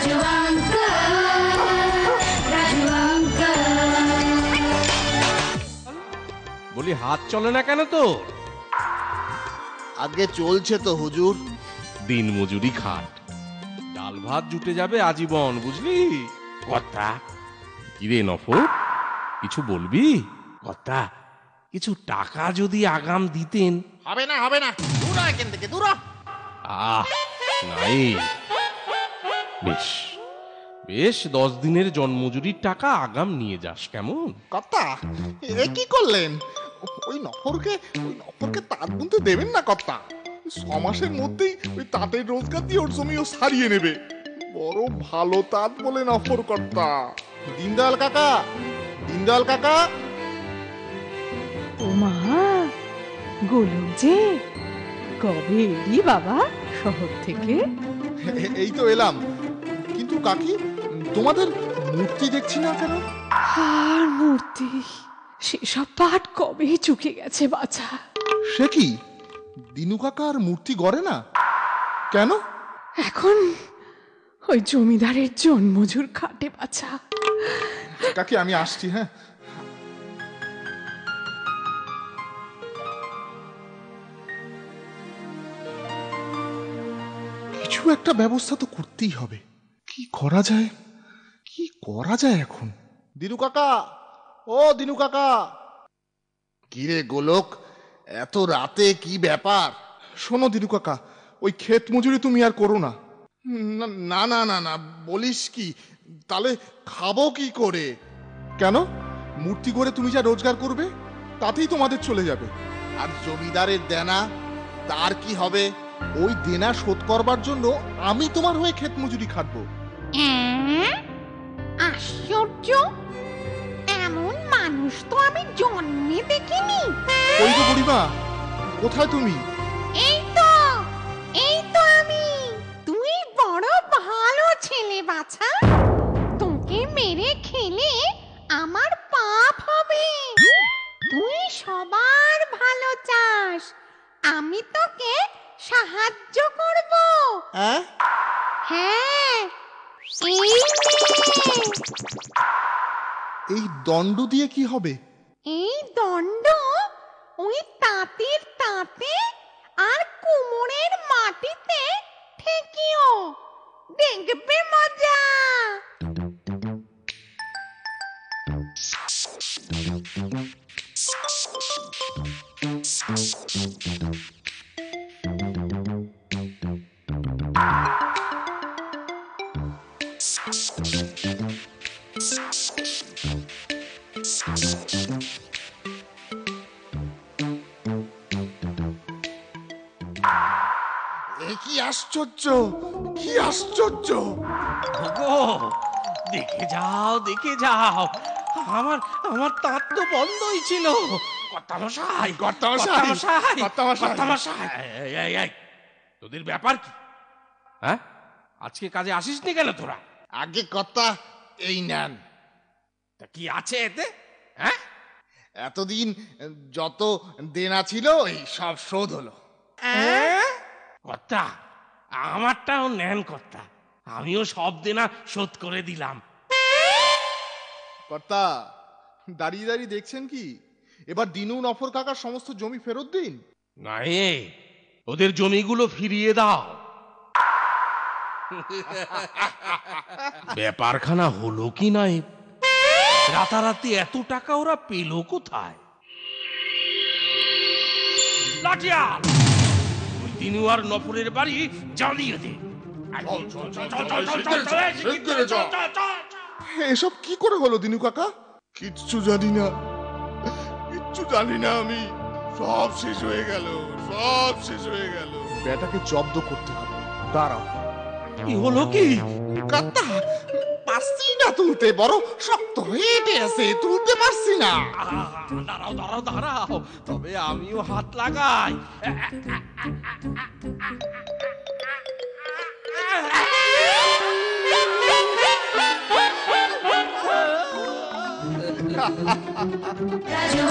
Raju uncle, Raju uncle. বলি হাত চলে না কেন তো? আগে চলছে তো হুজুর। দিন মজুরি খাট, ডাল ভাত জুটে যাবে আজীবন, বুঝলি? কর্তা, কিরে নফর, কিছু বলবি? কর্তা, কিছু টাকা যদি আগাম দিতেন। হবে না, হবে না, দূর হ এখান থেকে, দূর হ। নাই, বেশ বেশ 10 দিনের জন্মজুরির টাকা আগাম নিয়ে যাস, কেমন? কর্তা, এ কি করলেন? ওই নফরকে তাঁত বুনতে দেবেন না কর্তা। 6 মাসের মধ্যেই ওই তাঁতের রোজগার দিয়ে ওর জমিও সারিয়ে নেবে। বড় ভালো তাঁত বলে নফর কর্তা। দীনদয়াল কাকা, দীনদয়াল কাকা। ও মা, গোলক যে কবে এলি বাবা শহর থেকে? এই তো এলাম, কিন্তু কাকি তোমাদের মূর্তি দেখছি না কেন? আর মূর্তি, সেসব পাঠ কবে চুকে গেছে বাছা। সে কি, দিনু কাকা আর মূর্তি গড়ে না কেন? এখন ওই জমিদারের জন্মজুর খাটে বাছা। কাকি আমি আসছি, হ্যাঁ। কিছু একটা ব্যবস্থা তো করতেই হবে। কি করা যায়, কি করা যায় এখন? দিনু কাকা, ও দিনু কাকা। কিরে গোলক, এত রাতে কি ব্যাপার? শোনো দিনু কাকা, ওই ক্ষেত মজুরি তুমি আর করো না। না না না না, বলিস কি? তাহলে খাবো কি করে? কেন? মূর্তি করে তুমি যা রোজগার করবে তাতেই তোমাদের চলে যাবে। আর জমিদারের দেনা, তার কি হবে? ওই দেনা শোধ করবার জন্য আমি তোমার হয়ে ক্ষেত মজুরি খাটবো। আশ্চর্য, এমন মানুষ তো আমি জন্মে দেখিনি। ওই তো বুড়িমা, কোথায় তুমি? এই তো আমি। তুই বড় ভালো ছেলে বাছা, তোকে মেরে খেলে আমার পাপ হবে। তুই সবার ভালো চাস, আমি তোকে সাহায্য করব। হ্যাঁ, হ্যাঁ, এই নে। এই দণ্ড দিয়ে কি হবে? এই দণ্ড ওই তাঁতের তাঁতে আর কুমোরের মাটিতে ঠেকিও, দেখবে মজা। কি আশ্চর্য, কি আশ্চর্য! দেখে যাও, দেখে যাও, আমার আমার তাঁত তো বন্ধই ছিল। কর্তামশাই, কর্তামশাই, কর্তামশাই, এই, তোদের ব্যাপার কি? হ্যাঁ, আজকে কাজে আসিসনি কেন তোরা? আগে কর্তা, এই নেন। তা কি আছে এতে? হ্যাঁ, এতদিন যত দেনা ছিল এই সব শোধ হলো। কর্তা, আমারটাও নেন কর্তা, আমিও সব দেনা শোধ করে দিলাম। কর্তা, দাঁড়িয়ে দাঁড়িয়ে দেখছেন কি? এবার দিনু নফর কাকার সমস্ত জমি ফেরত দিন। নাই, ওদের জমিগুলো ফিরিয়ে দাও। ব্যাপারখানা হলো কি নাই, রাতারাতি এত টাকা ওরা পেল কোথায়? লাঠিয়াল, ওই দিনু আর নফরের বাড়ি জ্বালিয়ে দে। এসব কি করে হলো দিনু কাকা? কিচ্ছু জানি না, কিচ্ছু জানি না আমি। সব শেষ হয়ে গেল, সব শেষ হয়ে গেল। বেটাকে জব্দ করতে হবে। দাঁড়াও। কি হলো কি? কর্তা, পারছি না তুলতে, বড় শক্ত হয়ে আছে, তুলতে পারছি না। দাঁড়াও দাঁড়াও দাঁড়াও, তবে আমিও হাত লাগাই। রাজু